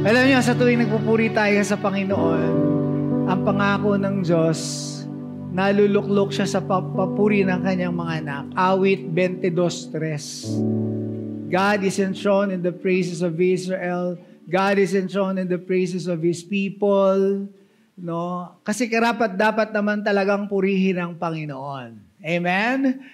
Alam niyo, sa tuwing nagpupuri tayo sa Panginoon, ang pangako ng Diyos, naluluklok siya sa papuri ng kanyang mga anak. Awit 22:3. God is enthroned in the praises of Israel. God is enthroned in the praises of His people. No? Kasi karapat-dapat naman talagang purihin ang Panginoon. Amen?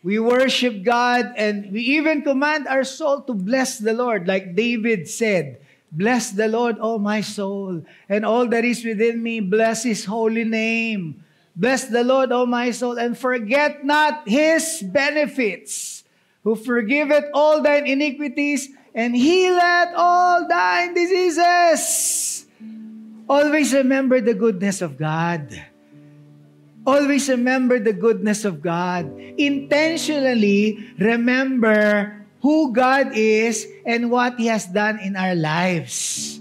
We worship God and we even command our soul to bless the Lord. Like David said, "Bless the Lord, O my soul, and all that is within me, bless His holy name. Bless the Lord, O my soul, and forget not His benefits, who forgiveth all thine iniquities, and healeth all thine diseases." Always remember the goodness of God. Always remember the goodness of God. Intentionally remember who God is and what He has done in our lives.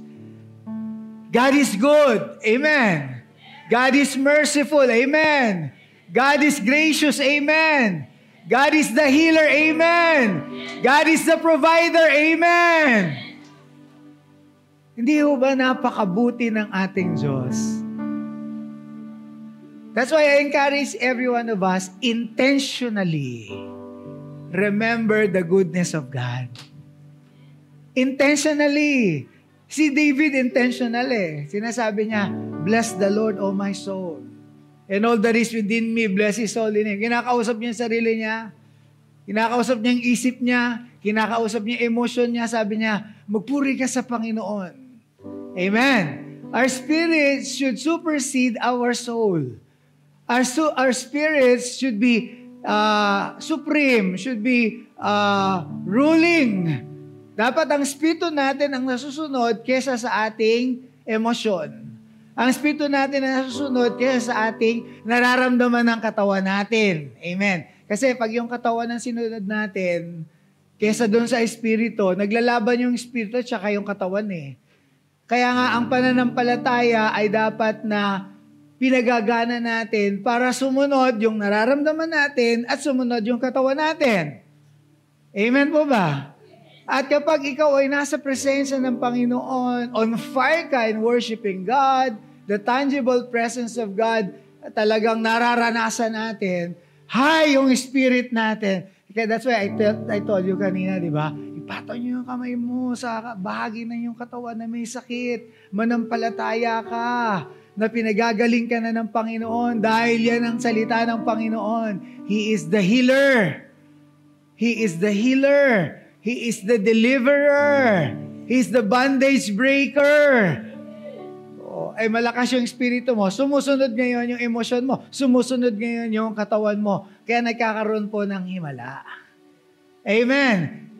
God is good. Amen. God is merciful. Amen. God is gracious. Amen. God is the healer. Amen. God is the provider. Amen. Hindi ho ba napakabuti ng ating Diyos? That's why I encourage every one of us, intentionally remember the goodness of God. Intentionally. Si David intentional eh. Sinasabi niya, "Bless the Lord, O my soul. And all that is within me, bless His holy name." Kinakausap niya yung sarili niya. Kinakausap niya yung isip niya. Kinakausap niya yung emotion niya. Sabi niya, magpuri ka sa Panginoon. Amen. Our spirits should supersede our soul. Our spirits should be supreme, should be ruling. Dapat ang spirito natin ang nasusunod kesa sa ating emosyon. Ang spirito natin ang nasusunod kesa sa ating nararamdaman ng katawan natin. Amen. Kasi pag yung katawan ang sinunod natin, kesa doon sa espiritu, naglalaban yung espiritu at saka yung katawan eh. Kaya nga ang pananampalataya ay dapat na pinagagana natin para sumunod yung nararamdaman natin at sumunod yung katawan natin. Amen po ba? At kapag ikaw ay nasa presensya ng Panginoon, on fire ka in worshiping God, the tangible presence of God, talagang nararanasan natin, high yung spirit natin. Okay, that's why I told you kanina, di ba? Ipatong nyo yung kamay mo sa bahagi ng yung katawan na may sakit. Manampalataya ka na pinagagaling ka na ng Panginoon dahil yan ang salita ng Panginoon. He is the healer. He is the healer. He is the deliverer. He is the bondage breaker. Ay malakas yung espiritu mo. Sumusunod ngayon yung emosyon mo. Sumusunod ngayon yung katawan mo. Kaya nagkakaroon po ng himala. Amen.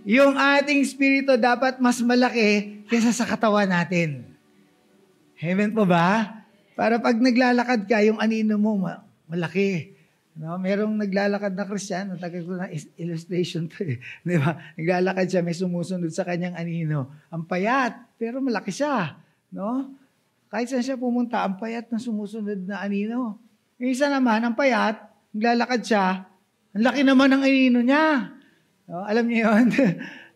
Yung ating espiritu dapat mas malaki kaysa sa katawan natin. Amen po ba? Para pag naglalakad ka, yung anino mo malaki. No? Merong naglalakad na Kristiyano, tagal ko na illustration to eh. Di ba? Naglalakad siya, may sumusunod sa kanyang anino. Ang payat, pero malaki siya. No? Kahit saan siya pumunta, ang payat na sumusunod na anino. Yung isa naman, ang payat, naglalakad siya, ang laki naman ng anino niya. No? Alam niyo yun?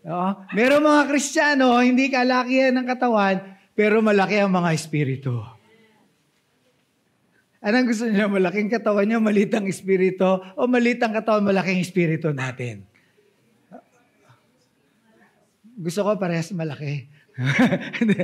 No? Merong mga Kristiyano, hindi kalakihan ng katawan, pero malaki ang mga espiritu. Anong gusto niyo? Malaking katawan niyo, malitang espiritu, o malitang katawan, malaking espiritu natin? Gusto ko parehas malaki. Hindi.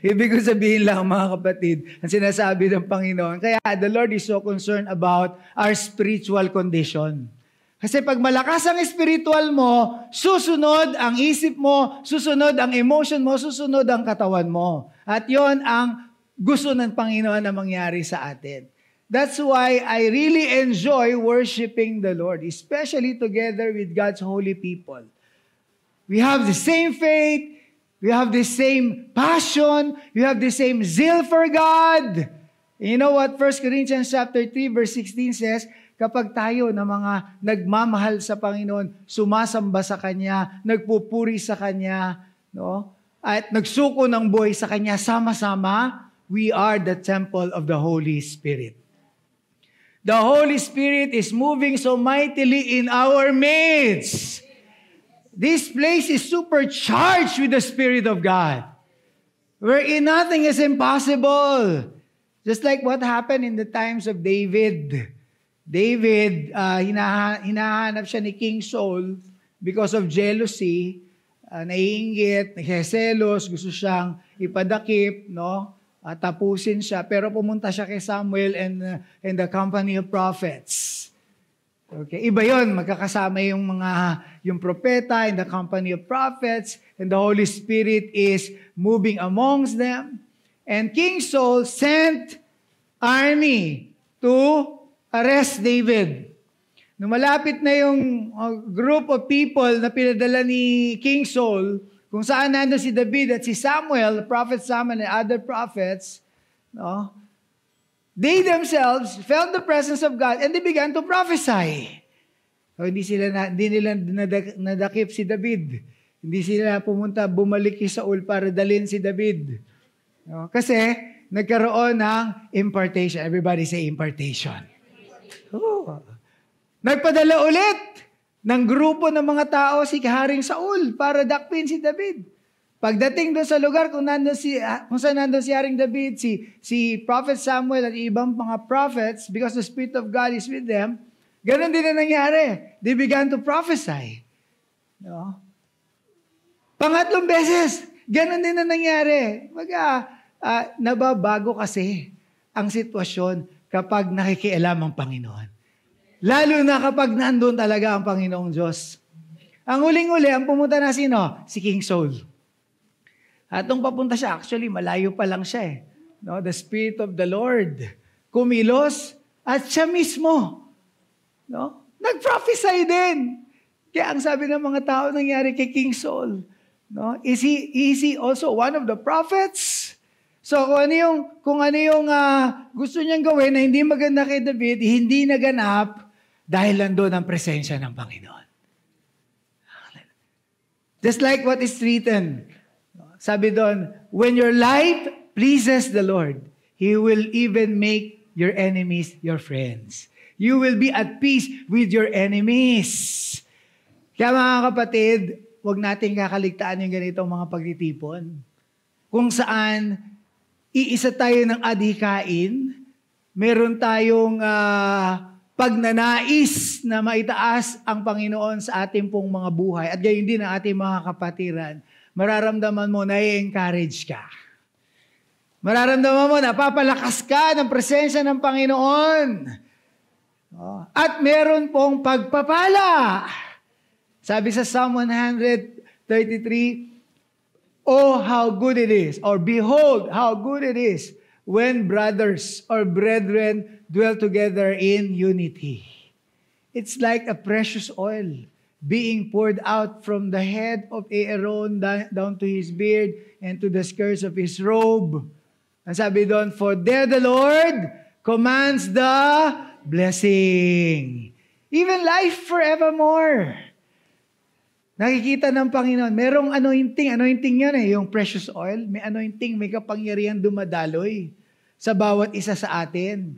Ibig ko sabihin lang mga kapatid, ang sinasabi ng Panginoon, kaya the Lord is so concerned about our spiritual condition. Kasi pag malakas ang spiritual mo, susunod ang isip mo, susunod ang emotion mo, susunod ang katawan mo. At yon ang gusto ng Panginoon na mangyari sa atin. That's why I really enjoy worshiping the Lord, especially together with God's holy people. We have the same faith, we have the same passion, we have the same zeal for God. And you know what 1 Corinthians chapter 3 verse 16 says, kapag tayo na mga nagmamahal sa Panginoon, sumasamba sa Kanya, nagpupuri sa Kanya, no? At nagsuko ng buhay sa Kanya, sama-sama, we are the temple of the Holy Spirit. The Holy Spirit is moving so mightily in our midst. This place is supercharged with the Spirit of God, wherein nothing is impossible. Just like what happened in the times of David. David, hinahanap siya ni King Saul because of jealousy, naiinggit, nagseselos, gusto siyang ipadakip, no? Tapusin siya. Pero pumunta siya kay Samuel and the company of prophets. Okay, iba yon, magkakasama yung propeta in the company of prophets, and the Holy Spirit is moving amongst them. And King Saul sent army to arrest David. Nung malapit na yung group of people na pinadala ni King Saul, kung saan nandun si David at si Samuel, Prophet Samuel and other prophets, no? They themselves felt the presence of God and they began to prophesy. So, hindi nila nadakip si David. Hindi sila bumalik kay Saul para dalhin si David. No? Kasi nagkaroon ng impartation. Everybody say impartation. Oh. Nagpadala ulit ng grupo ng mga tao si Haring Saul para dakpin si David. Pagdating doon sa lugar kung saan nandun si Haring David, si Prophet Samuel at ibang mga prophets, because the Spirit of God is with them, ganun din na nangyari. They began to prophesy. No? Pangatlong beses, ganun din na nangyari. Nababago kasi ang sitwasyon kapag nakikialam ang Panginoon. Lalo na kapag nandun talaga ang Panginoong Diyos. Ang huling-huli, ang pumunta na sino? Si King Saul. At nung papunta siya, actually, malayo pa lang siya eh. No? The Spirit of the Lord kumilos at siya mismo, no? Nag-prophesy din. Kaya ang sabi ng mga tao nangyari kay King Saul, no? Is he also one of the prophets? So kung ano yung gusto niyang gawin na hindi maganda kay David, hindi naganap dahil nandoon ang presensya ng Panginoon. Just like what is written, sabi doon, when your life pleases the Lord, He will even make your enemies your friends. You will be at peace with your enemies. Kaya mga kapatid, huwag natin kakaligtaan yung ganitong mga pagtitipon. Kung saan, iisa tayo ng adhikain, meron tayong pagnanais na maitaas ang Panginoon sa ating pong mga buhay at gayon din ang ating mga kapatiran. Mararamdaman mo na i-encourage ka. Mararamdaman mo na papalakas ka ng presensya ng Panginoon. At meron pong pagpapala. Sabi sa Psalm 133, oh, how good it is, or behold, how good it is when brothers or brethren dwell together in unity. It's like a precious oil being poured out from the head of Aaron down to his beard and to the skirts of his robe. Ang sabi doon, for there the Lord commands the blessing. Even life forevermore. Nakikita ng Panginoon, merong anointing yan yung precious oil, may anointing, may kapangyarihan dumadaloy sa bawat isa sa atin.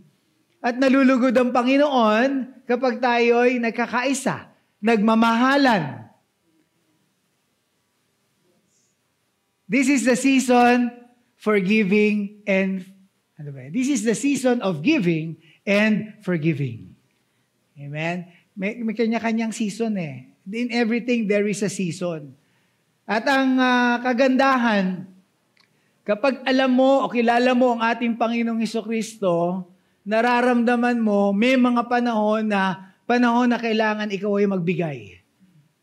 At nalulugod ang Panginoon kapag tayo'y nagkakaisa, nagmamahalan. This is the season for giving and, this is the season of giving and forgiving. Amen? May kanya-kanyang season eh. In everything, there is a season. At ang kagandahan, kapag alam mo o kilala mo ang ating Panginoong Hesukristo, nararamdaman mo, may mga panahon na kailangan ikaw ay magbigay.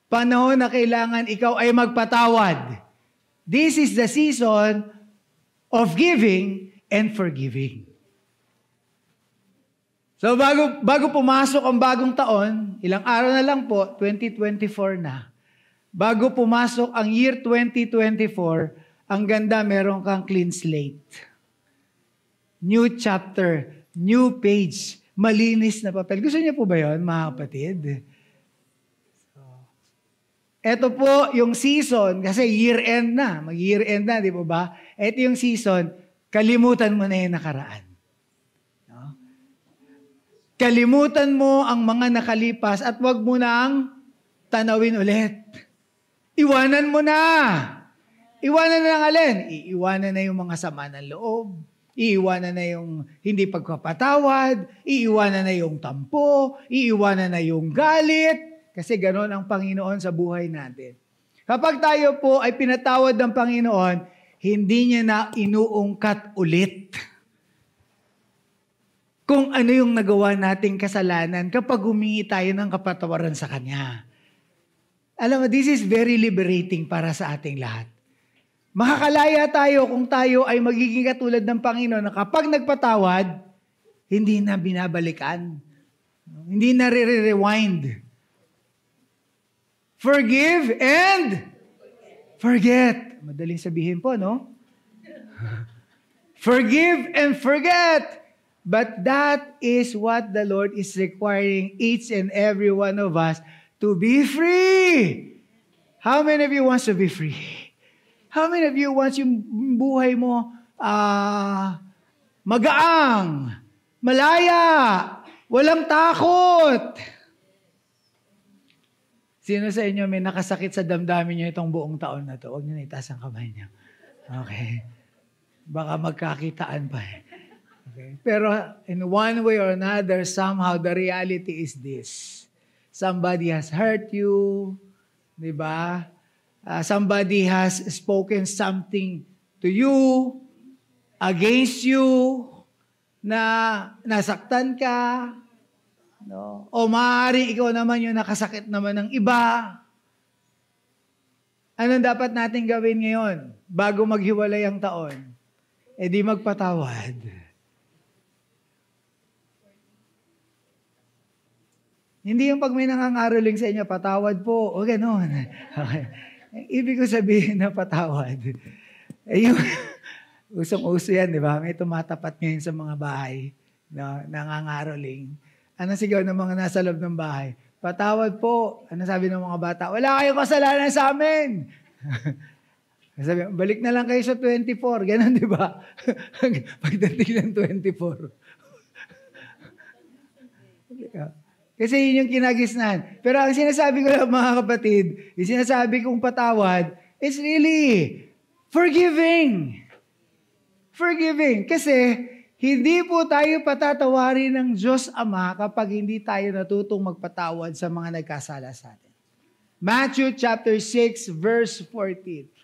Panahon na kailangan ikaw ay magpatawad. This is the season of giving and forgiving. So bago pumasok ang bagong taon, ilang araw na lang po, 2024 na. Bago pumasok ang year 2024, ang ganda, meron kang clean slate. New chapter, new page, malinis na papel. Gusto niyo po ba yun, mga kapatid? Ito po yung season, kasi year-end na, mag-year-end na, di po ba? Ito yung season, kalimutan mo na yung nakaraan. Kalimutan mo ang mga nakalipas at wag mo nang tanawin ulit. Iwanan mo na. Iwanan na ng alin? Iiwanan na yung mga sama ng loob. Iiwanan na yung hindi pagpapatawad. Iiwanan na yung tampo. Iiwanan na yung galit. Kasi ganoon ang Panginoon sa buhay natin. Kapag tayo po ay pinatawad ng Panginoon, hindi niya na inuungkat ulit kung ano yung nagawa nating kasalanan kapag humingi tayo ng kapatawaran sa Kanya. Alam mo, this is very liberating para sa ating lahat. Makakalaya tayo kung tayo ay magiging katulad ng Panginoon na kapag nagpatawad, hindi na binabalikan. Hindi na re-rewind. Forgive and forget. Madaling sabihin po, no? Forgive and forget. But that is what the Lord is requiring each and every one of us to be free. How many of you wants to be free? How many of you wants yung buhay mo magaang, malaya, walang takot? Sino sa inyo may nakasakit sa damdamin niyo itong buong taon na to? Huwag niyo na itaas ang kamay niyo. Okay. Baka magkakitaan pa eh. Okay. Pero in one way or another, somehow the reality is this. Somebody has hurt you, di ba? Somebody has spoken something to you, against you, na nasaktan ka, no? O maaaring ikaw naman yung nakasakit naman ng iba. Anong dapat natin gawin ngayon bago maghiwalay ang taon? E di magpatawad. Hindi yung pag may nangangaroling sa inyo, patawad po, o gano'n. Okay. Ibig ko sabihin na patawad. Eh yung, usong-uso yan, di ba? May tumatapat ngayon sa mga bahay na nangangaroling. Ano sigaw ng mga nasa loob ng bahay? Patawad po. Ano sabi ng mga bata? Wala kayong kasalanan sa amin. Sabi, balik na lang kayo sa 24. Ganon, di ba? Pagdating ng 24. Kasi yun yung kinagisnan. Pero ang sinasabi ko lang mga kapatid, yung sinasabi kong patawad, is really forgiving. Forgiving. Kasi hindi po tayo patatawarin ng Diyos Ama kapag hindi tayo natutong magpatawad sa mga nagkasala sa atin. Matthew chapter 6 verse 14.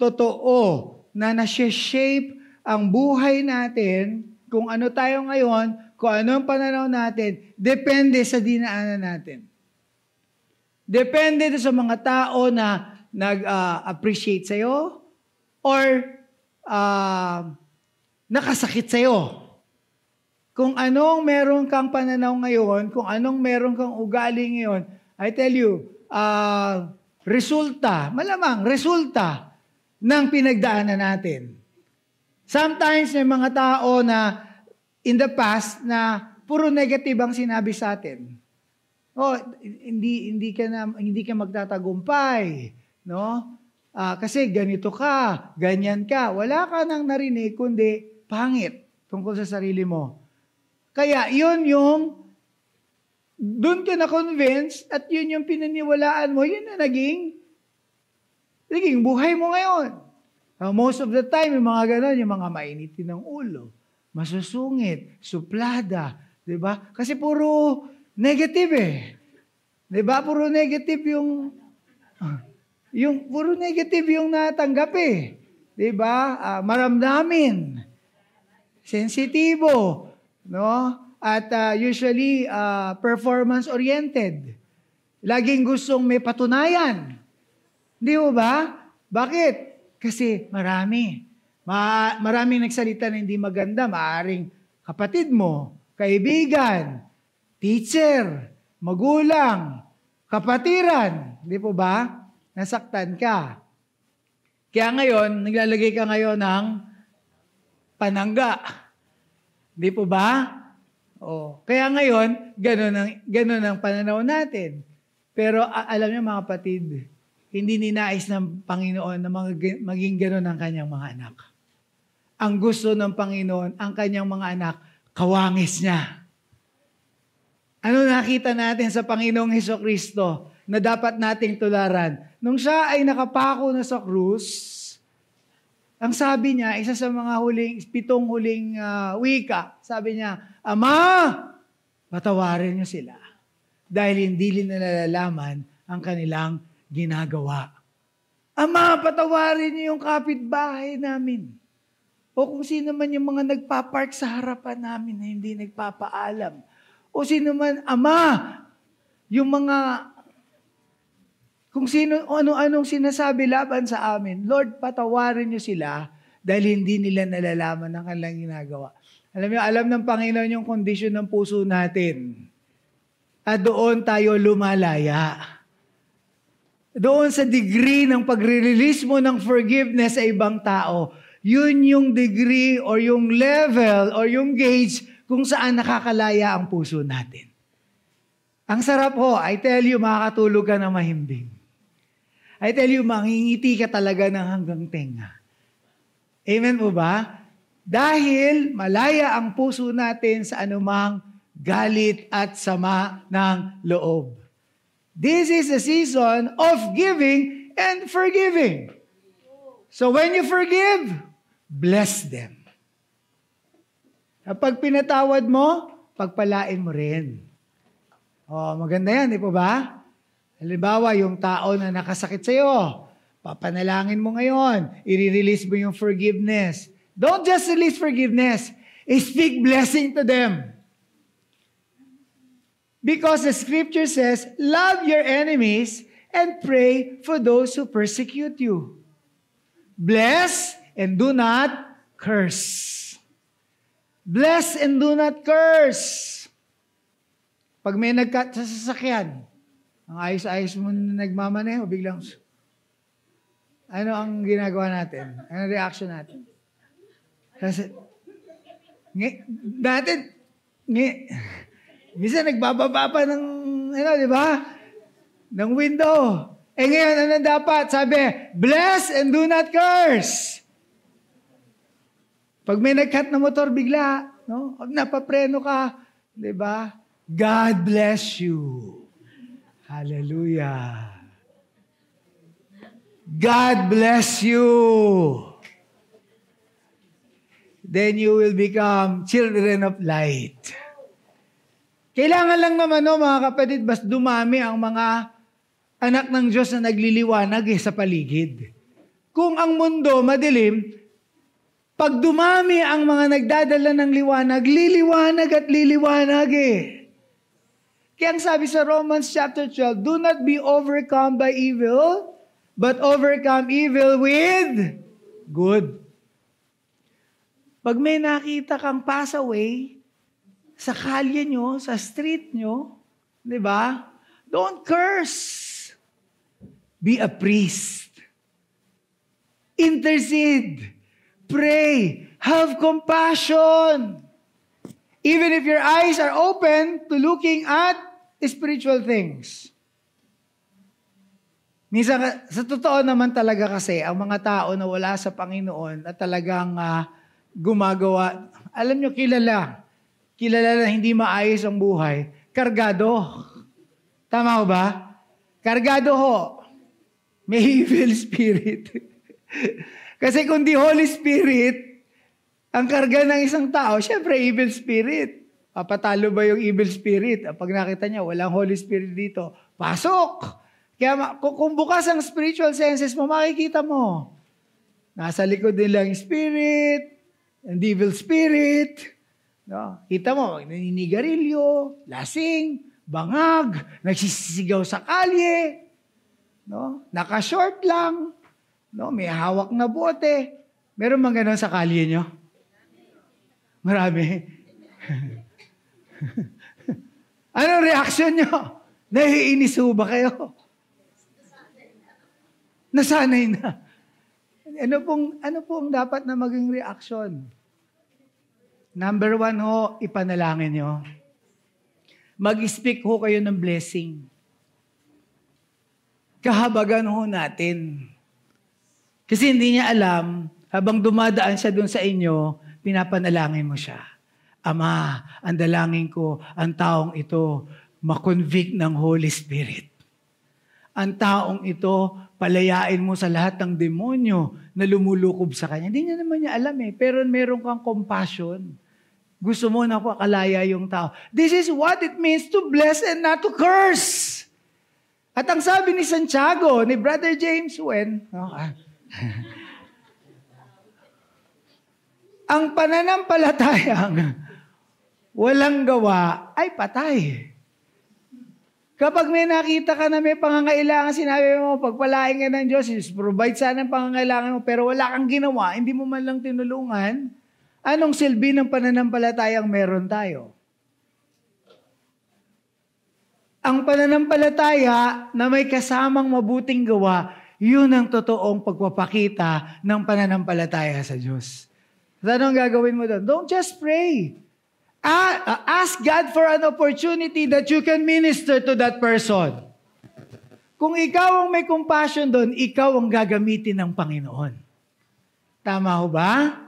Totoo na nashape ang buhay natin kung ano tayo ngayon, kung ano ang pananaw natin, depende sa dinaanan natin. Depende sa mga tao na nag-appreciate sa'yo or nakasakit sa'yo. Kung anong meron kang pananaw ngayon, kung anong meron kang ugali ngayon, I tell you, malamang resulta ng pinagdaanan natin. Sometimes may mga tao na in the past na puro negative ang sinabi sa atin. Oh, hindi ka magtatagumpay, no? Kasi ganito ka, ganyan ka. Wala ka nang narinig kundi pangit tungkol sa sarili mo. Kaya yun yung doon ka na-convince at yun yung pinaniwalaan mo, yun na naging buhay mo ngayon. Most of the time, yung mga ganon, yung mga mainitin ng ulo, masusungit, suplada, di ba? Kasi puro negative eh. Di ba? Puro negative yung puro negative yung natanggap eh. Di ba? Maramdamin. Sensitibo. No? At usually, performance-oriented. Laging gustong may patunayan. Di ba? Bakit? Kasi maraming nagsalita na hindi maganda. Maaring kapatid mo, kaibigan, teacher, magulang, kapatiran. Di po ba? Nasaktan ka. Kaya ngayon, naglalagay ka ngayon ng panangga. Di po ba? O, kaya ngayon, ganun ang pananaw natin. Pero alam niyo mga kapatid, hindi ninais ng Panginoon na maging gano'n ang kanyang mga anak. Ang gusto ng Panginoon, ang kanyang mga anak, kawangis niya. Ano nakita natin sa Panginoong Hesukristo na dapat nating tularan? nung siya ay nakapako na sa krus, ang sabi niya, isa sa mga pitong huling wika, sabi niya, Ama, patawarin niyo sila dahil hindi nila nalalaman ang kanilang ginagawa. Ama, patawarin niyo yung kapitbahay namin. O kung sino man yung mga nagpapark sa harapan namin na hindi nagpapaalam. O sino man, Ama, yung mga kung sino, ano-anong sinasabi laban sa amin, Lord, patawarin niyo sila dahil hindi nila nalalaman ang kanilang ginagawa. Alam ng Panginoon yung kondisyon ng puso natin. At doon tayo lumalaya. Doon sa degree ng pagre-release mo ng forgiveness sa ibang tao, yun yung degree or yung level or yung gauge kung saan nakakalaya ang puso natin. Ang sarap ho, I tell you, makakatulog ka na mahimbing. I tell you, mangingiti ka talaga ng hanggang tenga. Amen po ba? Dahil malaya ang puso natin sa anumang galit at sama ng loob. This is a season of giving and forgiving. So when you forgive, bless them. Kapag pinatawad mo, pagpalain mo rin. Oh, maganda yan, di po ba? Halimbawa, yung tao na nakasakit sa'yo, papanalangin mo ngayon, i-release mo yung forgiveness. Don't just release forgiveness. Speak blessing to them. Because the scripture says, love your enemies and pray for those who persecute you. Bless and do not curse. Bless and do not curse. Pag may nagkat sa sasakyan, ang ayos-ayos mo na nagmamaneho, biglang, ano ang ginagawa natin? Ano ang reaction natin? Kasi, minsan nagbababa pa ng, di ba? Ng window. Ngayon, ano dapat? Sabi, bless and do not curse. Pag may nag-cut na motor, bigla, no? Napapreno ka, di ba? God bless you. Hallelujah. God bless you. Then you will become children of light. Kailangan lang naman, mga kapatid, mas dumami ang mga anak ng Diyos na nagliliwanag sa paligid. Kung ang mundo madilim, pag dumami ang mga nagdadala ng liwanag, liliwanag at liliwanag Kaya ang sabi sa Romans chapter 12, do not be overcome by evil, but overcome evil with good. Pag may nakita kang pass away sa kalye nyo, sa street nyo, di ba? Don't curse. Be a priest. Intercede. Pray. Have compassion. Even if your eyes are open to looking at spiritual things. Minsan, sa totoo naman talaga kasi, ang mga tao na wala sa Panginoon at talagang gumagawa, alam nyo, kilala na hindi maayos ang buhay, kargado. Tama ho ba? Kargado ho. May evil spirit. Kasi kung di Holy Spirit, ang karga ng isang tao, syempre evil spirit. Papatalo ba yung evil spirit? Pag nakita niya, walang Holy Spirit dito, pasok! Kaya kung bukas ang spiritual senses mo, makikita mo. Nasa likod nila yung spirit, ang evil spirit. No? Kita mo, naninigarilyo, lasing, bangag, nagsisigaw sa kalye, no? Naka-short lang, no? May hawak na bote. Meron bang ganun sa kalye nyo? Marami. Anong reaction nyo? Naiinis ba kayo? Nasanay na. Ano pong dapat na maging reaction? Number 1 ho, ipanalangin nyo. Mag-speak ho kayo ng blessing. Kahabagan ho natin. Kasi hindi niya alam, habang dumadaan siya dun sa inyo, pinapanalangin mo siya. Ama, ang dalangin ko, ang taong ito, makonvict ng Holy Spirit. ang taong ito, palayain mo sa lahat ng demonyo na lumulukob sa kanya. Hindi niya naman niya alam pero meron kang compassion. Gusto mo na pakalaya yung tao. This is what it means to bless and not to curse. At ang sabi ni Santiago, ni Brother James Wen, ang pananampalatayang walang gawa ay patay. Kapag may nakita ka na may pangangailangan, sinabi mo, pagpalain ka ng Diyos, provide sana ang pangangailangan mo, pero wala kang ginawa, hindi mo man lang tinulungan, anong silbi ng pananampalatayang meron tayo? Ang pananampalataya na may kasamang mabuting gawa, yun ang totoong pagpapakita ng pananampalataya sa Diyos. So, anong gagawin mo doon? Don't just pray. Ask God for an opportunity that you can minister to that person. Kung ikaw ang may compassion doon, ikaw ang gagamitin ng Panginoon. Tama ho ba?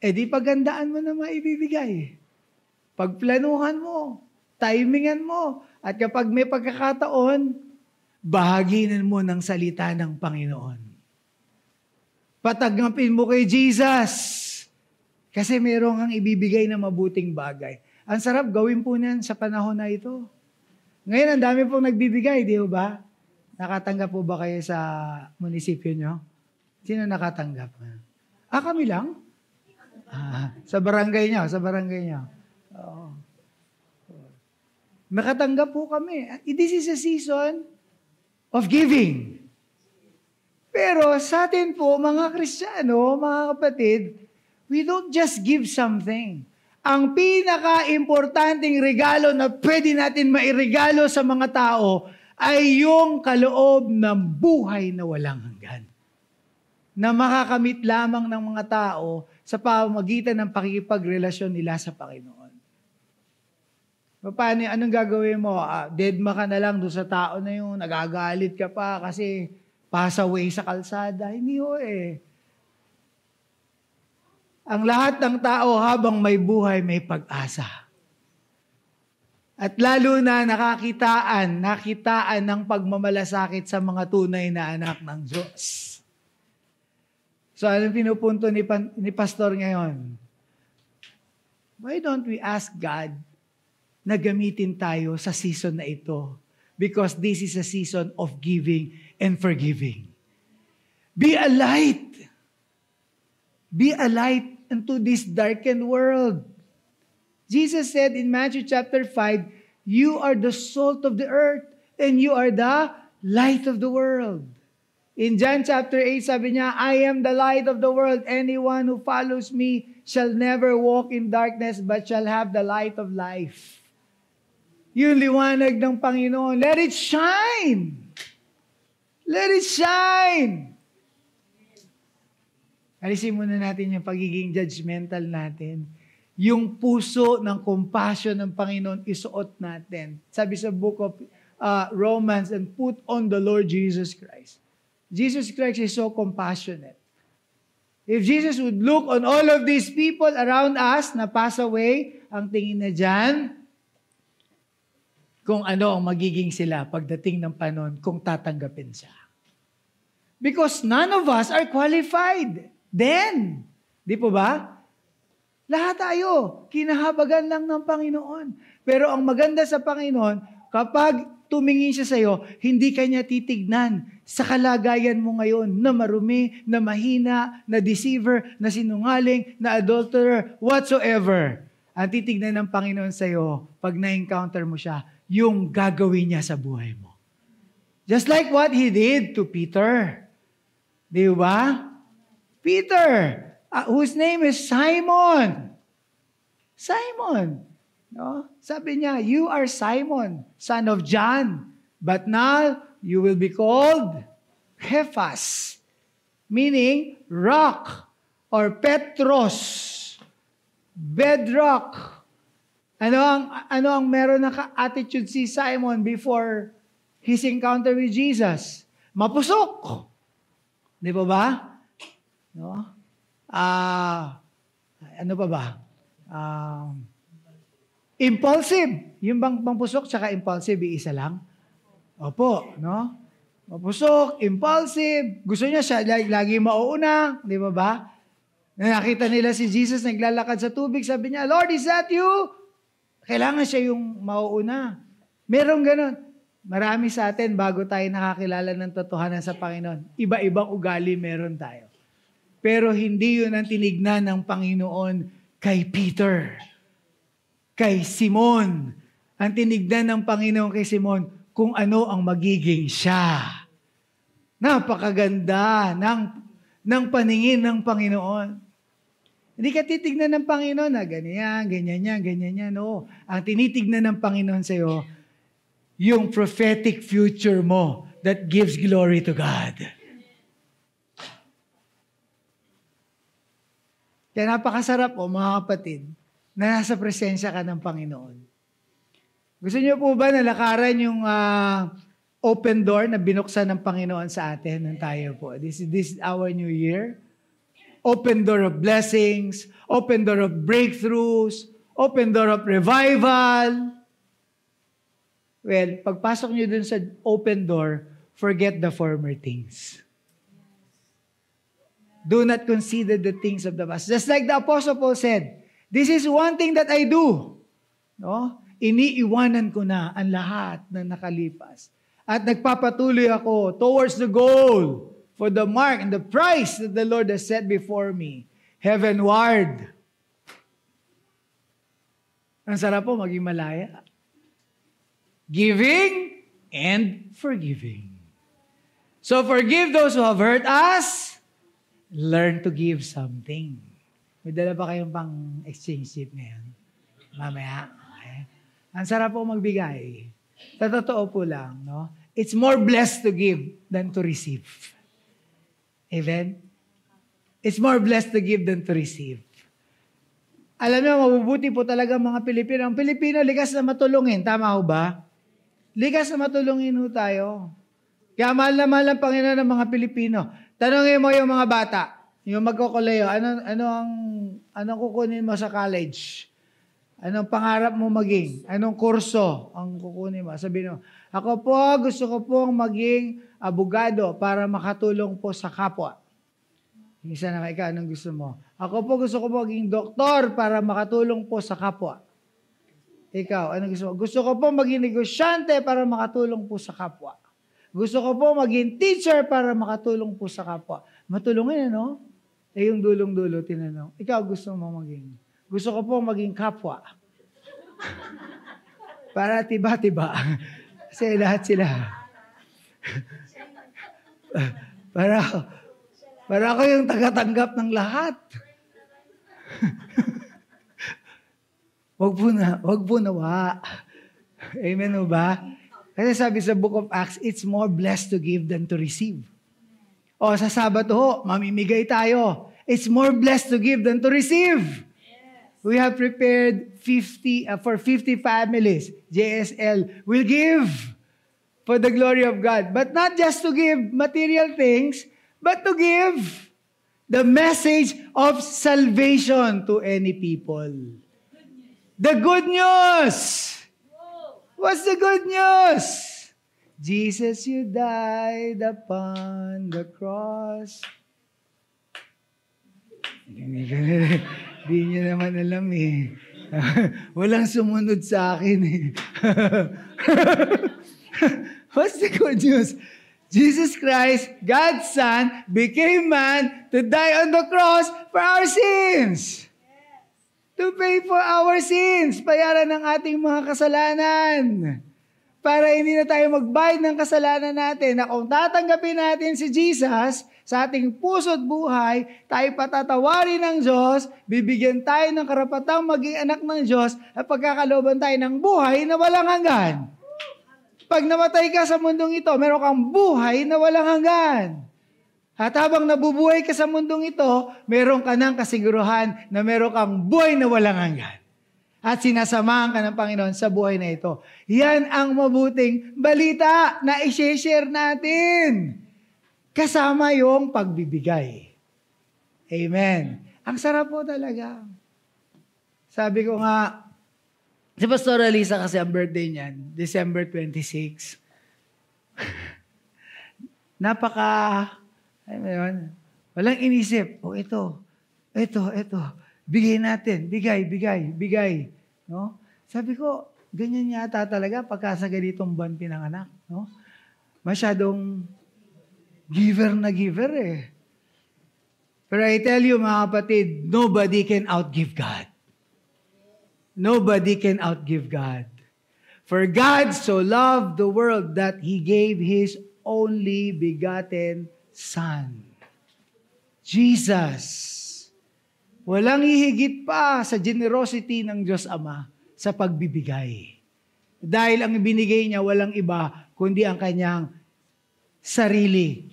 Di pagandaan mo na maibibigay. Pagplanuhan mo, timingan mo, at kapag may pagkakataon, bahaginin mo ng salita ng Panginoon. Patagapin mo kay Jesus. Kasi meron kang ibibigay na mabuting bagay. Ang sarap gawin po niyan sa panahon na ito. Ngayon, ang dami pong nagbibigay, di ba? Nakatanggap po ba kayo sa munisipyo nyo? Sino nakatanggap? Kami lang? Sa barangay nyo. Oo. Nakatanggap po kami. This is a season of giving. Pero sa atin po, mga Kristiyano, mga kapatid, we don't just give something. Ang pinaka-importanting regalo na pwede natin mairegalo sa mga tao ay yung kaloob ng buhay na walang hanggan. Na makakamit lamang ng mga tao sa pamamagitan ng pakikipagrelasyon nila sa Panginoon. Paano, anong gagawin mo? Deadma ka na lang doon sa tao na yun, nagagalit ka pa kasi pass away sa kalsada. Hindi ho Ang lahat ng tao habang may buhay, may pag-asa. At lalo na nakitaan ng pagmamalasakit sa mga tunay na anak ng Diyos. So, anong pinupunto ni Pastor ngayon? Why don't we ask God na gamitin tayo sa season na ito? Because this is a season of giving and forgiving. Be a light. Be a light into this darkened world. Jesus said in Matthew chapter 5, you are the salt of the earth and you are the light of the world. In John chapter 8, sabi niya, I am the light of the world. Anyone who follows me shall never walk in darkness but shall have the light of life. Yung liwanag ng Panginoon, let it shine. Let it shine. Alisin muna natin yung pagiging judgmental natin. Yung puso ng compassion ng Panginoon, isuot natin. Sabi sa book of Romans, and put on the Lord Jesus Christ. Jesus Christ is so compassionate. If Jesus would look on all of these people around us na pass away, ang tingin na dyan, kung ano ang magiging sila pagdating ng panahon kung tatanggapin siya. Because none of us are qualified. Then, di po ba? Lahat tayo, kinahabagan lang ng Panginoon. Pero ang maganda sa Panginoon, kapag tumingin siya sa iyo, hindi kanya titignan sa kalagayan mo ngayon na marumi, na mahina, na deceiver, na sinungaling, na adulterer, whatsoever. Ang titignan ng Panginoon sa iyo, pag na-encounter mo siya, yung gagawin niya sa buhay mo. Just like what He did to Peter. Di ba? Peter, whose name is Simon. Simon. No? Sabi niya, you are Simon, son of John. But now, you will be called Cephas. Meaning, rock or Petros. Bedrock. Ano ang meron na attitude si Simon before his encounter with Jesus? Mapusok. Di ba? No? Ano pa ba? Impulsive. Yung bang pampusok tsaka impulsive, isa lang? Opo, no? Mapusok, impulsive, gusto niya siya lagi mauuna, di ba ba? Nakita nila si Jesus naglalakad sa tubig, sabi niya, Lord, is that you? Kailangan siya yung mauuna. Merong ganun. Marami sa atin, bago tayo nakakilala ng totohanan sa Panginoon, iba-ibang ugali meron tayo. Pero hindi yun ang tinignan ng Panginoon kay Peter, kay Simon. Ang tinignan ng Panginoon kay Simon, kung ano ang magiging siya. Napakaganda ng paningin ng Panginoon. Hindi ka titignan ng Panginoon na ganyan yan. No. Ang tinitignan ng Panginoon sa iyo, yung prophetic future mo that gives glory to God. Kaya napakasarap po, mga kapatid, na nasa presensya ka ng Panginoon. Gusto niyo po ba nalakaran yung open door na binuksan ng Panginoon sa atin nung tayo po? This is our new year. Open door of blessings, open door of breakthroughs, open door of revival. Well, pagpasok niyo dun sa open door, forget the former things. Do not consider the things of the past. Just like the Apostle Paul said, this is one thing that I do. No? Iniiwanan ko na ang lahat na nakalipas. At nagpapatuloy ako towards the goal for the mark and the prize that the Lord has set before me, heavenward. Ang sarap po maging malaya. Giving and forgiving. So forgive those who have hurt us. Learn to give something. May dala pa kayong pang exchange gift ngayon? Mamaya. Okay. Ang sarap po magbigay. Sa totoo po lang, no? It's more blessed to give than to receive. Amen? It's more blessed to give than to receive. Alam niyo, mabubuti po talaga mga Pilipino. Ang Pilipino, likas na matulungin. Tama ho ba? Likas na matulungin ho tayo. Kaya mahal na mahal ang Panginoon ng mga Pilipino. Tanungin mo yung mga bata, yung magkukuleyo, anong kukunin mo sa college? Anong pangarap mo maging? Anong kurso ang kukunin mo? Sabihin mo, ako po, gusto ko pong maging abogado para makatulong po sa kapwa. Isa na ikaw, anong gusto mo? Ako po, gusto ko maging doktor para makatulong po sa kapwa. Ikaw, anong gusto mo? Gusto ko po maging negosyante para makatulong po sa kapwa. Gusto ko po maging teacher para makatulong po sa kapwa. Matulungin, ano? Eh, yung dulong-dulo, tinanong. Ikaw, gusto mo maging? Gusto ko po maging kapwa. Para tiba-tiba. Kasi lahat sila. Para ako yung tagatanggap ng lahat. Wag po nawa. Amen o ba? Kasi sabi sa Book of Acts, it's more blessed to give than to receive. O sa Sabado, mamimigay tayo. It's more blessed to give than to receive. We have prepared 50 families. JSL will give for the glory of God. But not just to give material things, but to give the message of salvation to any people. The good news. What's the good news? Jesus, you died upon the cross. Di niyo naman alam eh. Walang sumunod sa akin eh. What's the good news? Jesus Christ, God's Son, became man to die on the cross for our sins. To pay for our sins. Bayaran ng ating mga kasalanan. Para hindi na tayo magbayad ng kasalanan natin. Na kung tatanggapin natin si Jesus sa ating puso't buhay, tayo patatawarin ng Diyos, bibigyan tayo ng karapatang maging anak ng Diyos, at pagkakalooban tayo ng buhay na walang hanggan. Pag namatay ka sa mundong ito, meron kang buhay na walang hanggan. At habang nabubuhay ka sa mundong ito, meron ka ng kasiguruhan na meron kang buhay na walang hanggan. At sinasamahan ka ng Panginoon sa buhay na ito. Yan ang mabuting balita na i-share natin. Kasama yung pagbibigay. Amen. Ang sarap po talaga. Sabi ko nga, si Pastor Alisa kasi ang birthday niyan, December 26. alam mo yun, walang inisip. Ito. Bigay natin. Bigay. No? Sabi ko, ganyan yata talaga pagka sa ganitong buwan pinanganak. No? Masyadong giver na giver eh. Pero I tell you mga kapatid, nobody can outgive God. Nobody can outgive God. For God so loved the world that He gave His only begotten Son. Jesus. Walang hihigit pa sa generosity ng Diyos Ama sa pagbibigay. Dahil ang binigay niya walang iba kundi ang kanyang sarili.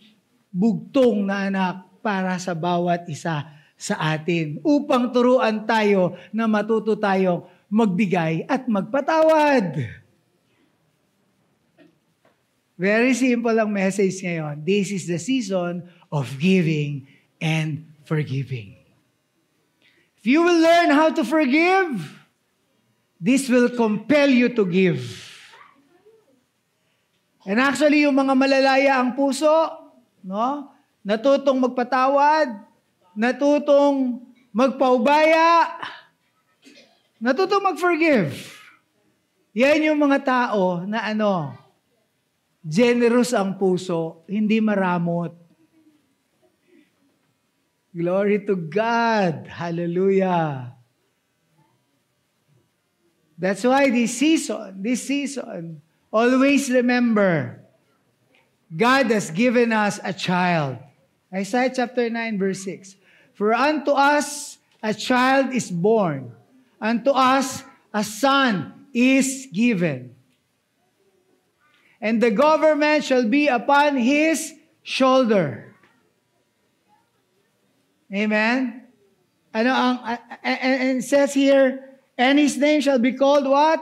Bugtong na anak para sa bawat isa sa atin. Upang turuan tayo na matuto tayong magbigay at magpatawad. Very simple ang message ngayon. This is the season of giving and forgiving. If you will learn how to forgive, this will compel you to give. And actually, yung mga malalaya ang puso, no? Natutong magpatawad, natutong magpaubaya, natutong mag-forgive. Yan yung mga tao na generous ang puso, hindi maramot. Glory to God. Hallelujah. That's why this season, always remember, God has given us a child. Isaiah chapter 9 verse 6. For unto us a child is born, unto us a son is given. And the government shall be upon his shoulder. Amen? And it says here, and his name shall be called what?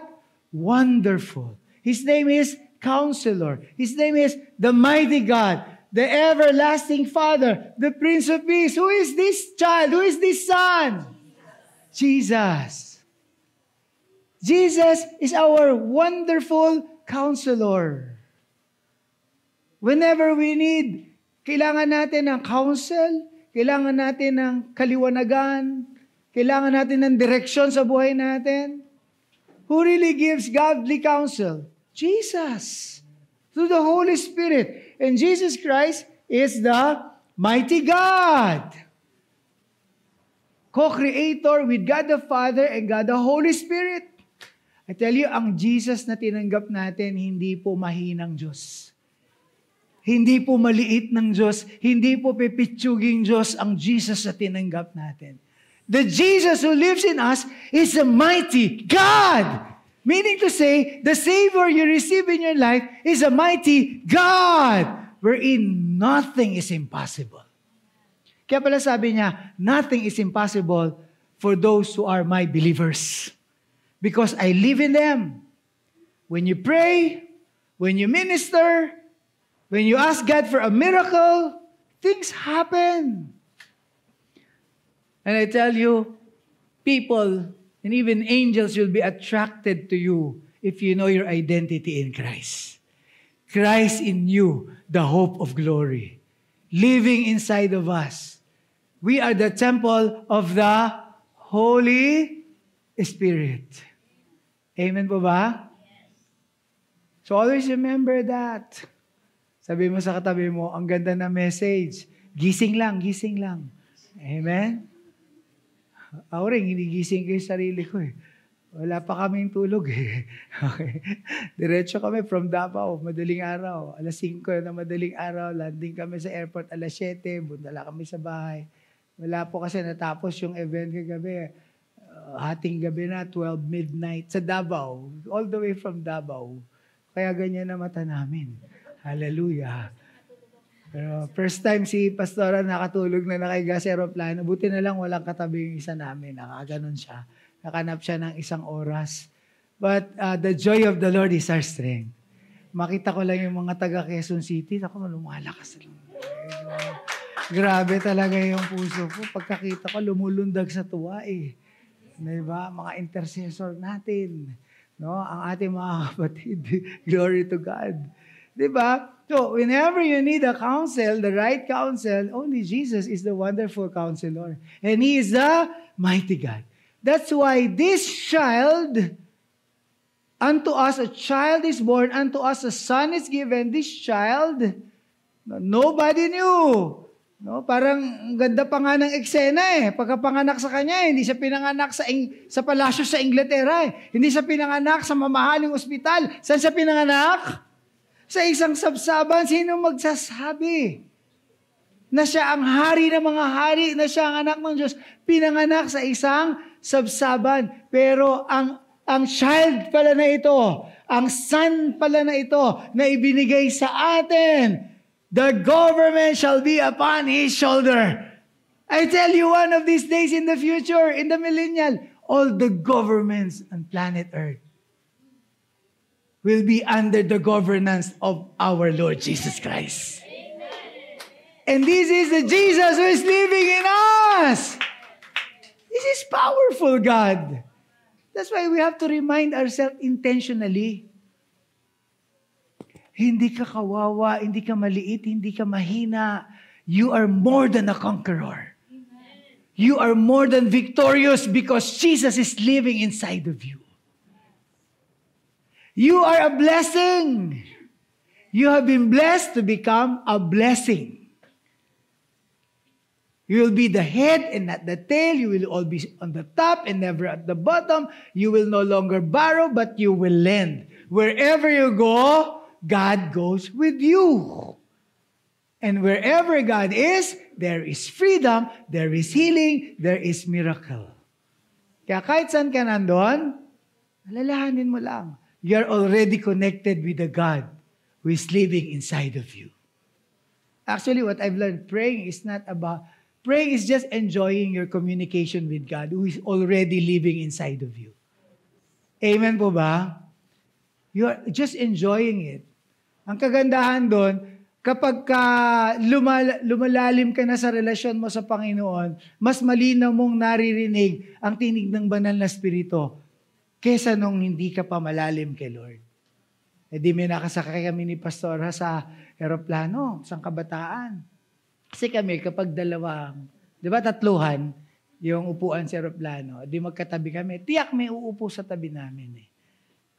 Wonderful. His name is Counselor. His name is the Mighty God, the Everlasting Father, the Prince of Peace. Who is this child? Who is this son? Jesus. Jesus is our wonderful Counselor. Whenever we need, kailangan natin ng counsel, kailangan natin ng kaliwanagan, kailangan natin ng direksyon sa buhay natin. Who really gives godly counsel? Jesus. Through the Holy Spirit. And Jesus Christ is the mighty God. Co-creator with God the Father and God the Holy Spirit. I tell you, ang Jesus na tinanggap natin, hindi po mahinang Diyos. Hindi po maliit ng Diyos. Hindi po pipitsuging Diyos ang Jesus na tinanggap natin. The Jesus who lives in us is a mighty God. Meaning to say, the Savior you receive in your life is a mighty God, wherein nothing is impossible. Kaya pala sabi niya, nothing is impossible for those who are my believers. Because I live in them. When you pray, when you minister, when you ask God for a miracle, things happen. And I tell you, people and even angels will be attracted to you if you know your identity in Christ. Christ in you, the hope of glory, living inside of us. We are the temple of the Holy Spirit. Amen po ba? So always remember that. Sabi mo sa katabi mo, ang ganda na message. Gising lang, gising lang. Amen? Ako rin, hinigising ko yung sarili ko eh. Wala pa kaming tulog eh. Okay. Diretso kami from Davao, madaling araw. 5:00 na madaling araw, landing kami sa airport 7:00, bundala kami sa bahay. Wala po kasi natapos yung event kagabi. Hating gabi na, 12 midnight sa Davao. All the way from Davao. Kaya ganyan na mata namin. Hallelujah. Pero first time si Pastora nakatulog na nakaiga sa aeroplano. Buti na lang walang katabi yung isa namin. Nakaganon siya. Nakanap siya ng 1 oras. But the joy of the Lord is our strength. Makita ko lang yung mga taga Quezon City. Ako, lumalakas lang. Grabe talaga yung puso ko. Pagkakita ko, lumulundag sa tuwa eh. Diba? Mga intercessor natin. No? Ang ating mga kapatid. Glory to God. Diba? So, whenever you need a counsel, the right counsel, only Jesus is the wonderful counselor. And He is the mighty God. That's why this child, unto us a child is born, unto us a son is given. This child, nobody knew. No, parang ang ganda pa nga ng eksena eh. Pagkapanganak sa kanya, hindi siya pinanganak sa palasyo sa Inglaterra eh. Hindi siya pinanganak sa mamahaling ospital. Saan siya pinanganak? Sa isang sabsaban. Sino magsasabi na siya ang hari ng mga hari, na siya ang anak ng Diyos? Pinanganak sa isang sabsaban. Pero ang child pala na ito, ang son pala na ito, na ibinigay sa atin, the government shall be upon His shoulder. I tell you, one of these days in the future, in the millennial, all the governments on planet Earth will be under the governance of our Lord Jesus Christ. And this is the Jesus who is living in us. This is powerful, God. That's why we have to remind ourselves intentionally. Hindi ka kawawa, hindi ka maliit, hindi ka mahina. You are more than a conqueror. You are more than victorious because Jesus is living inside of you. You are a blessing. You have been blessed to become a blessing. You will be the head and not the tail. You will all be on the top and never at the bottom. You will no longer borrow, but you will lend. Wherever you go, God goes with you. And wherever God is, there is freedom, there is healing, there is miracle. Kaya kahit saan ka nandun, alalahanin mo lang. You're already connected with the God who is living inside of you. Actually, what I've learned, praying is just enjoying your communication with God who is already living inside of you. Amen po ba? You're just enjoying it. Ang kagandahan doon, kapag lumalalim ka na sa relasyon mo sa Panginoon, mas malinaw mong naririnig ang tinig ng banal na Espiritu kesa nung hindi ka pa malalim kay Lord. E di may nakasakay kami ni Pastor sa aeroplano, sa kabataan. Kasi kami, kapag tatluhan, yung upuan sa aeroplano, di magkatabi kami, tiyak may uupo sa tabi namin eh.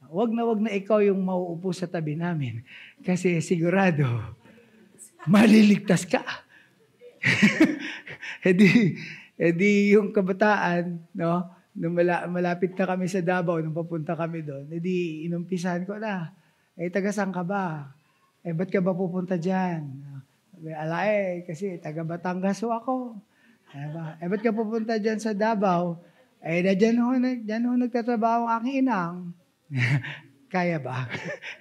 Wag na ikaw yung mauupo sa tabi namin. Kasi sigurado, maliligtas ka. edi yung kabataan, no? Nung malapit na kami sa Davao, nung papunta kami doon, edi inumpisahan ko na, taga-saan ka ba? Ba't ka ba pupunta dyan? Kasi taga-Batangas ako. Ba't ka pupunta dyan sa Davao? Dyan ho nagtatrabaho ang aking inang. Kaya ba?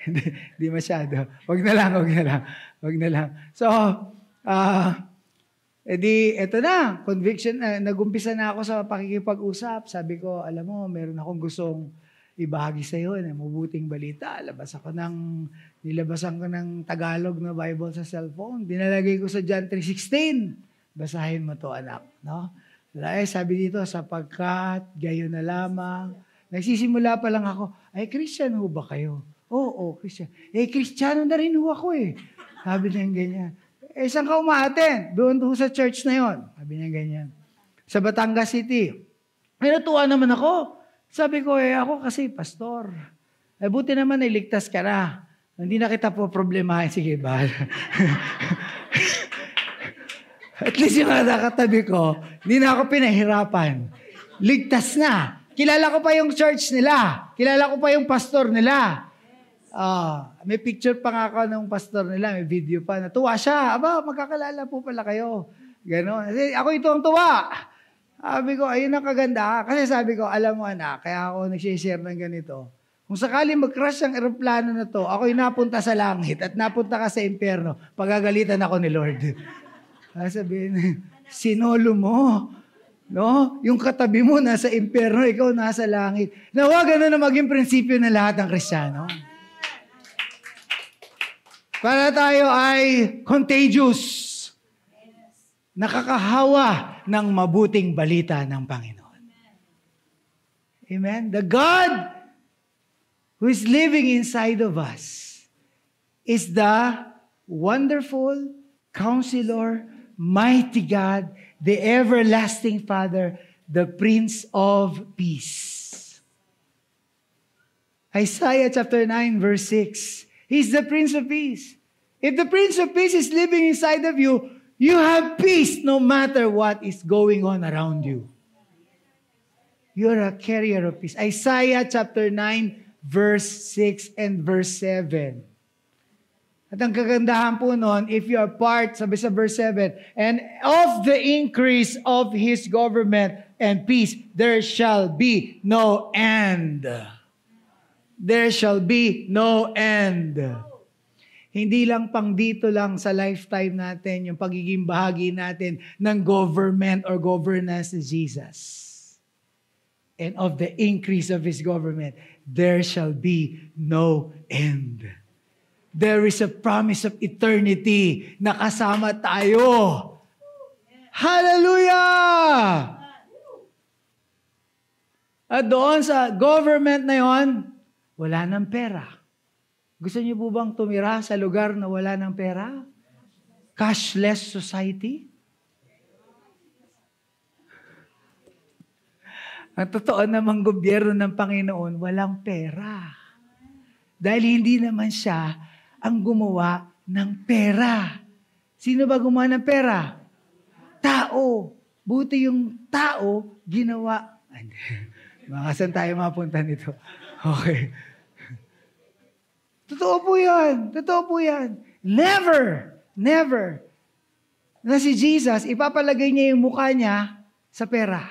Hindi masyado. Wag na lang. So, eto na, conviction, nag-umpisa na ako sa pakikipag-usap. Sabi ko, alam mo, meron akong gustong ibahagi sa iyo, mabuting balita. Nilabasan ko ng Tagalog na Bible sa cellphone. Dinalagay ko sa John 3:16. Basahin mo to, anak. No? Sabi dito, sapagkat gayon na lamang. Nagsisimula pa lang ako, Christian ho ba kayo? Oo, Christian. Kristiyano na rin ho ako eh. Sabi niya ganyan. Saan ka umaaten? Doon ho sa church na yon. Sabi niya ganyan. Sa Batangas City. Natuwa naman ako. Sabi ko, ako kasi pastor. Buti naman iligtas ka na. Hindi na kita po problemahin. Sige, bahala. At least yung nakatabi ko, hindi na ako pinahirapan. Ligtas na. Kilala ko pa yung church nila. Kilala ko pa yung pastor nila. May picture pa nga ako ng pastor nila. May video pa. Natuwa siya. Magkakalala po pala kayo. Ganon. Ako ito ang tuwa. Sabi ko, ayun ang kaganda. Kasi sabi ko, alam mo anak, kaya ako nag-share ng ganito. Kung sakali mag-crash ang aeroplano na to, ako'y napunta sa langit at napunta ka sa impyerno, pagagalitan ako ni Lord. Sabihin, sinolo mo. No? Yung katabi mo nasa impyerno, ikaw nasa langit. Nawa, gano'n na maging prinsipyo ng lahat ng Kristiyano. Para tayo ay contagious. Nakakahawa ng mabuting balita ng Panginoon. Amen? The God who is living inside of us is the Wonderful Counselor, Mighty God, the Everlasting Father, the Prince of Peace. Isaiah chapter 9 verse 6. He's the Prince of Peace. If the Prince of Peace is living inside of you, you have peace no matter what is going on around you. You're a carrier of peace. Isaiah chapter 9 verse 6 and verse 7. At ang kagandahan po nun, if you are part, sabi sa verse 7, and of the increase of His government and peace, there shall be no end. There shall be no end. Hindi lang pang dito lang sa lifetime natin, yung pagiging bahagi natin ng government or governance ni Jesus. And of the increase of His government, there shall be no end. There is a promise of eternity na kasama tayo. Hallelujah! At doon sa government na yon, wala ng pera. Gusto niyo po bang tumira sa lugar na wala ng pera? Cashless society? Ang totoo namang gobyerno ng Panginoon, walang pera. Dahil hindi naman siya ang gumawa ng pera. Sino ba gumawa ng pera? Tao. Buti yung tao ginawa. Makasan tayo mapunta nito. Okay. Totoo po yan. Totoo po yan. Never, never na si Jesus, ipapalagay niya yung mukha niya sa pera.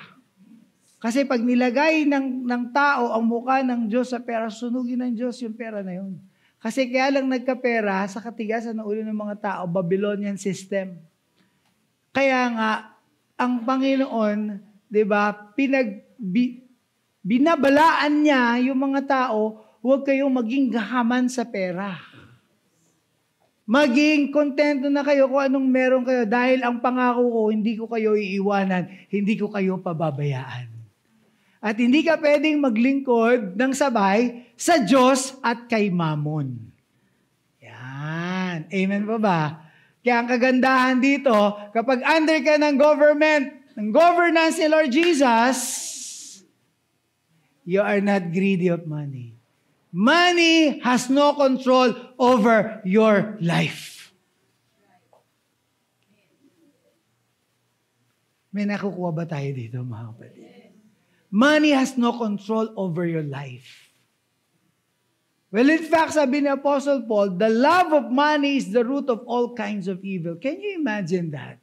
Kasi pag nilagay ng tao ang mukha ng Diyos sa pera, sunugin ng Diyos yung pera na yun. Kasi kaya lang nagkapera sa katigasan ng ulo ng mga tao, Babylonian system. Kaya nga, ang Panginoon, di ba, binabalaan niya yung mga tao, huwag kayong maging gahaman sa pera. Maging kontento na kayo kung anong meron kayo dahil ang pangako ko, hindi ko kayo iiwanan, hindi ko kayo pababayaan. At hindi ka pwedeng maglingkod ng sabay sa Diyos at kay Mammon. Yan. Amen pa ba? Kaya ang kagandahan dito, kapag under ka ng government, ng governance ni Lord Jesus, you are not greedy of money. Money has no control over your life. May nakukuha ba tayo dito, mga kapatid? Money has no control over your life. Well, in fact, sabi ni Apostle Paul, the love of money is the root of all kinds of evil. Can you imagine that?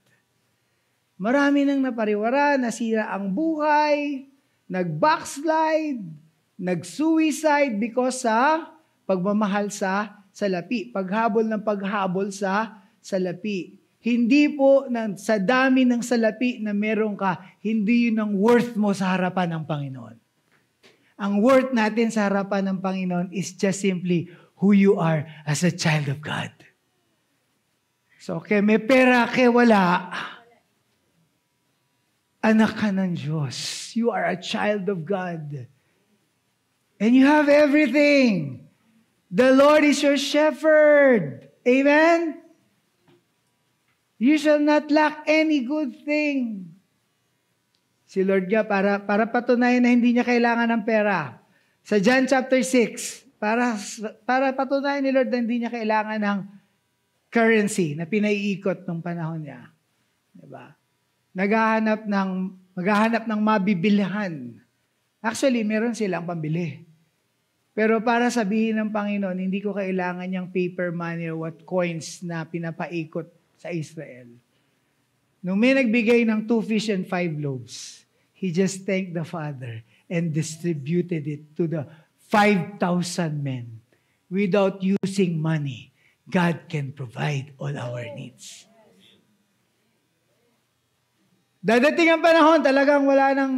Marami nang napariwara, nasira ang buhay, nag-backslide, nag-suicide because sa pagmamahal sa salapi. Paghabol ng paghabol sa salapi. Hindi po sa dami ng salapi na meron ka, hindi yun ang worth mo sa harapan ng Panginoon. Ang worth natin sa harapan ng Panginoon is just simply who you are as a child of God. So, kaya may pera, kaya wala, anak ka ng Diyos. You are a child of God. And you have everything. The Lord is your shepherd. Amen? You shall not lack any good thing. Si Lord nga, para patunayan na hindi niya kailangan ng pera. Sa John chapter 6, para patunayan ni Lord na hindi niya kailangan ng currency na pinaiikot nung panahon niya. Diba? Maghahanap ng mabibilhan. Actually, meron silang pambili. Pero para sabihin ng Panginoon, hindi ko kailangan yung paper money or what coins na pinapaikot sa Israel. Nung may nagbigay ng 2 fish and 5 loaves, he just thanked the Father and distributed it to the 5,000 men. Without using money, God can provide all our needs. Dadating ang panahon, talagang wala ng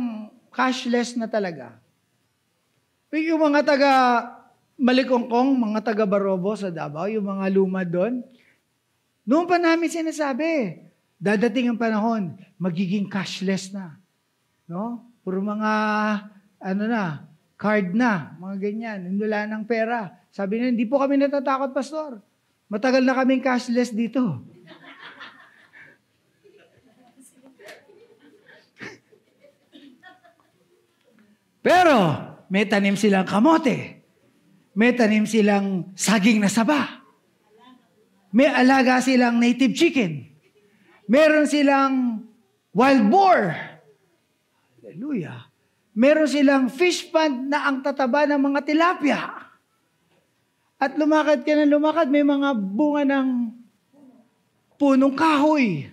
cashless na talaga. Yung mga taga Malikongkong, mga taga Barobo sa Davao, yung mga luma doon, noon pa namin sinasabi, dadating ang panahon, magiging cashless na. No? Puro mga, card na, mga ganyan. Wala ng pera. Sabi nila, hindi po kami natatakot, Pastor. Matagal na kaming cashless dito. Pero, may tanim silang kamote. May tanim silang saging na saba. May alaga silang native chicken. Meron silang wild boar. Hallelujah. Meron silang fish pond na ang tataba ng mga tilapia. At lumakad ka ng lumakad, may mga bunga ng punong kahoy.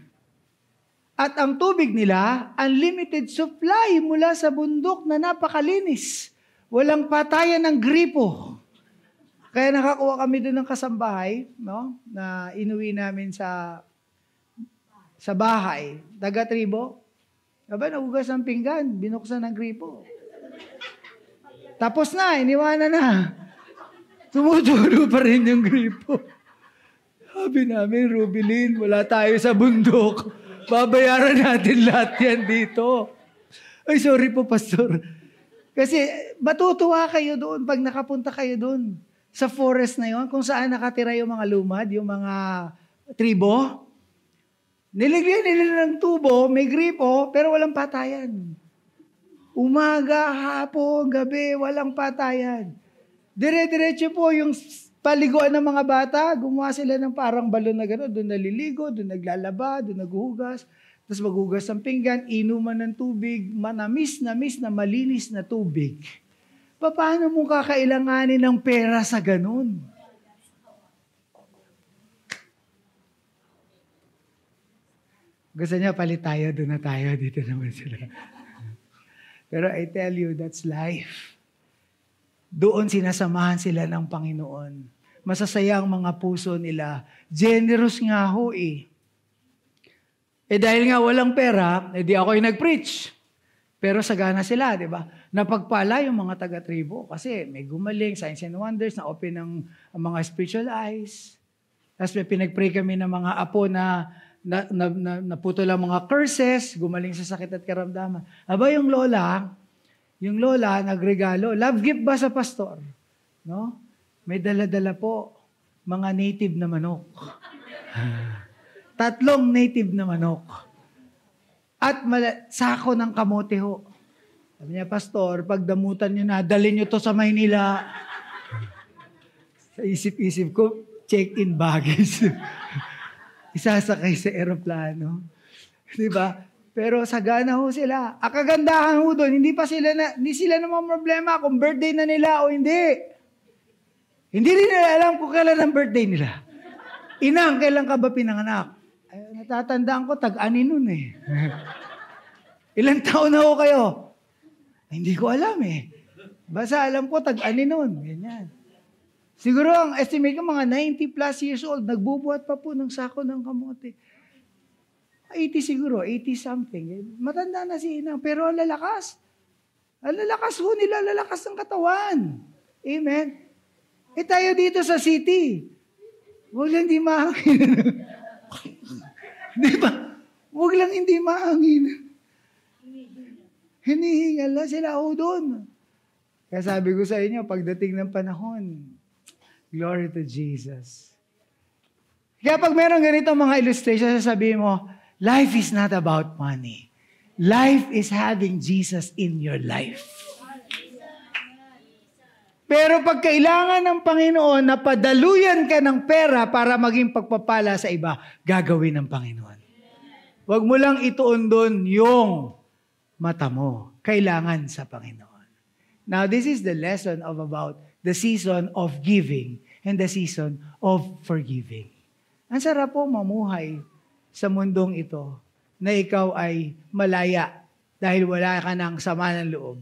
At ang tubig nila, unlimited supply mula sa bundok na napakalinis. Walang patayan ng gripo. Kaya nakakuha kami doon ng kasambahay, no? Na inuwi namin sa bahay. Taga-tribo. Aba, nagugas ng pinggan, binuksan ng gripo. Tapos na, iniwanan na. Tumutulo pa rin yung gripo. Sabi namin, Rubilin, wala tayo sa bundok. Babayaran natin lahat yan dito. Ay, sorry po, Pastor. Kasi matutuwa kayo doon pag nakapunta kayo doon sa forest na yon, kung saan nakatira yung mga lumad, yung mga tribo. Niligyan nila ng tubo, may gripo, pero walang patayan. Umaga, hapon, gabi, walang patayan. Dire-diretso po yung paliguan ng mga bata, gumawa sila ng parang balon na gano'n, doon naliligo, doon naglalaba, doon naghuhugas, tapos maghugas ng pinggan, inuman ng tubig, manamis na malinis na tubig. Paano mo kakailanganin ng pera sa gano'n? Gusto niya, palit tayo, doon na tayo, dito naman sila. Pero I tell you, that's life. Doon sinasamahan sila ng Panginoon. Masasaya ang mga puso nila. Generous nga ho eh. Dahil nga walang pera, di ako yung nag-preach. Pero sagana sila, di ba? Napagpala yung mga taga-tribo kasi may gumaling, signs and wonders, na-open ang mga spiritual eyes. Tapos may pinag-pray kami ng mga apo na naputol ang mga curses, gumaling sa sakit at karamdaman. Aba yung lola nagregalo. Love gift ba sa pastor? No? May dala-dala po mga native na manok. 3 native na manok. At sako ng kamote ho. Sabi niya, Pastor, pag damutan niyo na, dalhin niyo to sa Maynila. Sa isip-isip ko, check-in baggage. Isasakay sa eroplano. Diba? Pero sagana ho sila. Ang kagandahan ho doon, hindi sila naman problema kung birthday na nila o hindi. Hindi rin nila alam kung kailan ang birthday nila. Inang, kailan ka ba pinanganak? Ay, natatandaan ko, tag-ani nun eh. Ilang taon na ho kayo? Ay, hindi ko alam eh. Basta alam ko, tag-ani nun. Ganyan. Siguro ang estimate ko mga 90 plus years old, nagbubuhat pa po ng sako ng kamote. 80 siguro, 80 something. Matanda na si Inang, pero ang lalakas. Ang lalakas ho nila, lalakas ng katawan. Amen. Tayo dito sa city, huwag lang hindi mahangin. Di ba? Huwag lang hindi mahangin. Hinihingal na sila ho doon. Kaya sabi ko sa inyo, pagdating ng panahon, glory to Jesus. Kaya pag meron ganito mga illustration, sasabihin mo, life is not about money. Life is having Jesus in your life. Pero pag kailangan ng Panginoon na padaluyan ka ng pera para maging pagpapala sa iba, gagawin ng Panginoon. Huwag mo lang ituon doon yung mata mo. Kailangan sa Panginoon. Now, this is the lesson of about the season of giving and the season of forgiving. Ang sarap po mamuhay sa mundong ito na ikaw ay malaya dahil wala ka ng sama ng loob.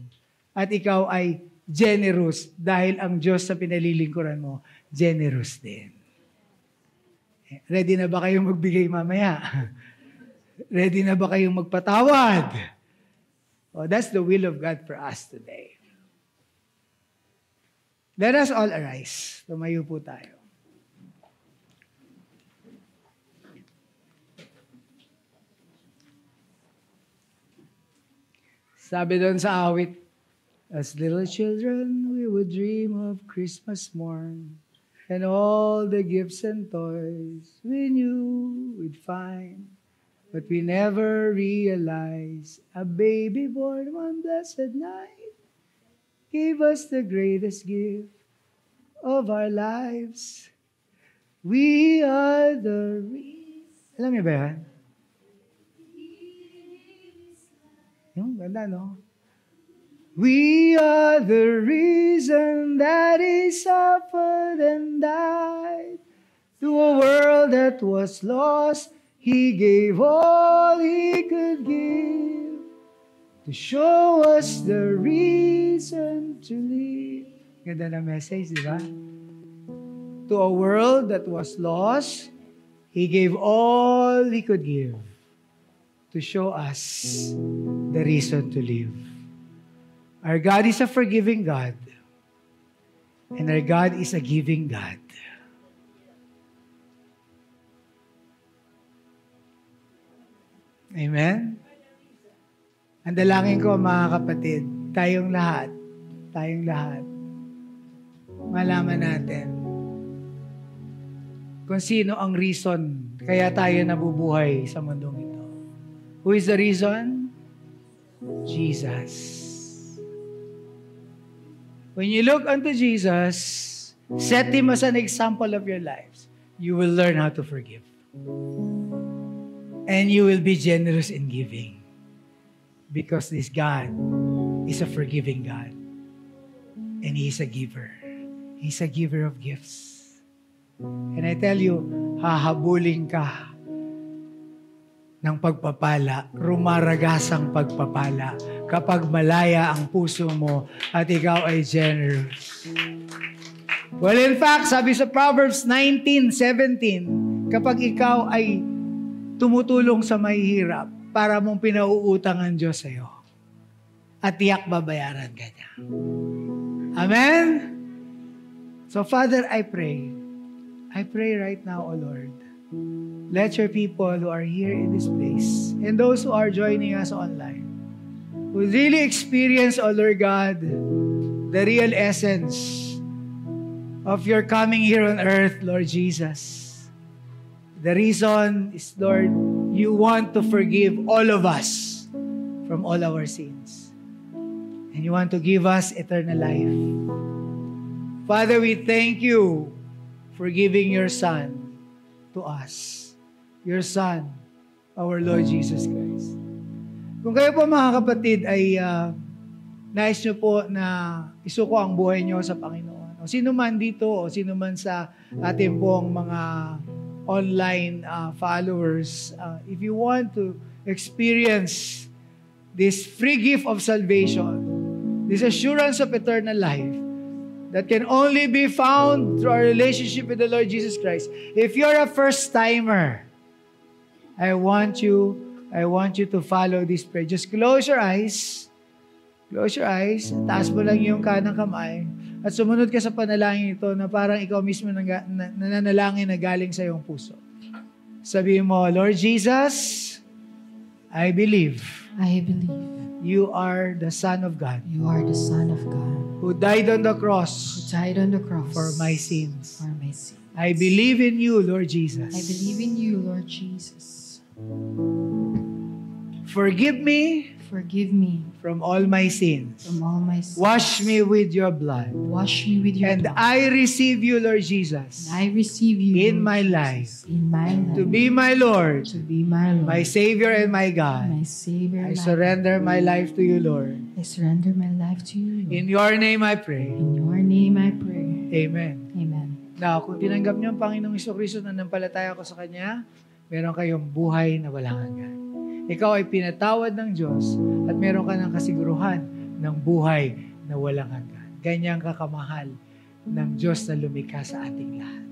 At ikaw ay generous dahil ang Diyos sa pinalilingkuran mo, generous din. Ready na ba kayong magbigay mamaya? Ready na ba kayong magpatawad? Oh, that's the will of God for us today. Let us all arise. Tumayo po tayo. Sabi doon sa awit, as little children, we would dream of Christmas morn, and all the gifts and toys we knew we'd find. But we never realized a baby born one blessed night gave us the greatest gift of our lives. We are the reason. Alam niyo ba yan? Yung ganda, no? We are the reason that He suffered and died. To a world that was lost, He gave all He could give to show us the reason to live. Ganda na message, di ba? To a world that was lost, He gave all He could give to show us the reason to live. Our God is a forgiving God, and our God is a giving God. Amen? Ang dalangin ko, mga kapatid, tayong lahat, malaman natin kung sino ang reason kaya tayo nabubuhay sa mundong ito. Who is the reason? Jesus. When you look unto Jesus, set Him as an example of your lives, you will learn how to forgive. And you will be generous in giving. Because this God is a forgiving God. And He is a giver. He's a giver of gifts. And I tell you, hahabulin ka ng pagpapala, rumaragasang pagpapala, kapag malaya ang puso mo at ikaw ay generous. Well, in fact, sabi sa Proverbs 19:17, kapag ikaw ay tumutulong sa mahihirap, para mong pinauutang ang Diyos sa'yo, at tiyak babayaran ka niya. Amen? So, Father, I pray right now, O Lord, let your people who are here in this place and those who are joining us online will really experience, O Lord God, the real essence of your coming here on earth, Lord Jesus. The reason is, Lord, you want to forgive all of us from all our sins. And you want to give us eternal life. Father, we thank you for giving your Son to us. Your Son, our Lord Jesus Christ. Kung kayo po mga kapatid ay nais nyo po na isuko ang buhay nyo sa Panginoon, o sino man dito, o sino man sa ating pong mga online followers, if you want to experience this free gift of salvation, this assurance of eternal life, that can only be found through our relationship with the Lord Jesus Christ. If you're a first-timer, I want you to follow this prayer. Just close your eyes. Close your eyes. Taas mo lang yung kanang kamay. At sumunod ka sa panalangin ito na parang ikaw mismo nananalangin na galing sa iyong puso. Sabihin mo, Lord Jesus, I believe. You are the Son of God. You are the Son of God. Who died on the cross. Who died on the cross. For my sins. For my sins. I believe in you, Lord Jesus. I believe in you, Lord Jesus. Forgive me. Forgive me. From all my sins. From all my sins. Wash me with your blood. Wash me with your blood. And I receive you, Lord Jesus. And I receive you, in Lord my Jesus, life. In my life. To be my Lord. To be my Lord. My Savior and my God. My Savior. I surrender my life to you, Lord. I surrender my life to you, Lord. In your name I pray. In your name I pray. Amen. Amen. Now, kung tinanggap niyo ang Panginoong Jesucristo na nanampalataya ko sa Kanya, meron kayong buhay na walang hanggan. Ikaw ay pinatawad ng Diyos at meron ka ng kasiguruhan ng buhay na walang hanggan. Ganyang kakamahal ng Diyos na lumikha sa ating lahat.